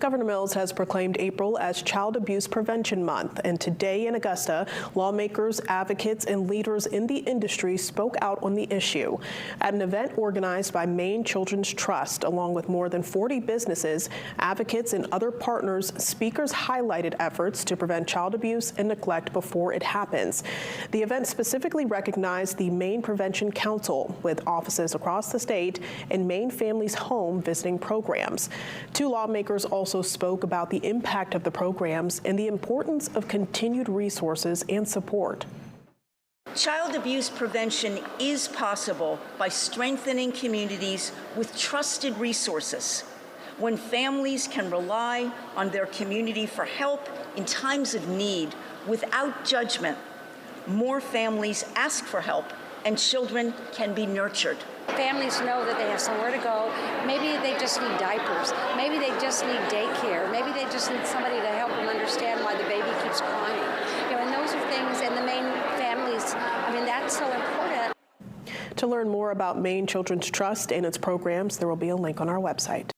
Governor Mills has proclaimed April as Child Abuse Prevention Month, and today in Augusta, lawmakers, advocates, and leaders in the industry spoke out on the issue. At an event organized by Maine Children's Trust, along with more than 40 businesses, advocates, and other partners, speakers highlighted efforts to prevent child abuse and neglect before it happens. The event specifically recognized the Maine Prevention Council, with offices across the state and Maine Families Home visiting programs. Two lawmakers also spoke about the impact of the programs and the importance of continued resources and support. Child abuse prevention is possible by strengthening communities with trusted resources. When families can rely on their community for help in times of need without judgment, more families ask for help and children can be nurtured. Families know that they have somewhere to go. Maybe they just need diapers. Maybe they just need daycare. Maybe they just need somebody to help them understand why the baby keeps crying. And those are things, and the Maine families, that's so important. To learn more about Maine Children's Trust and its programs, there will be a link on our website.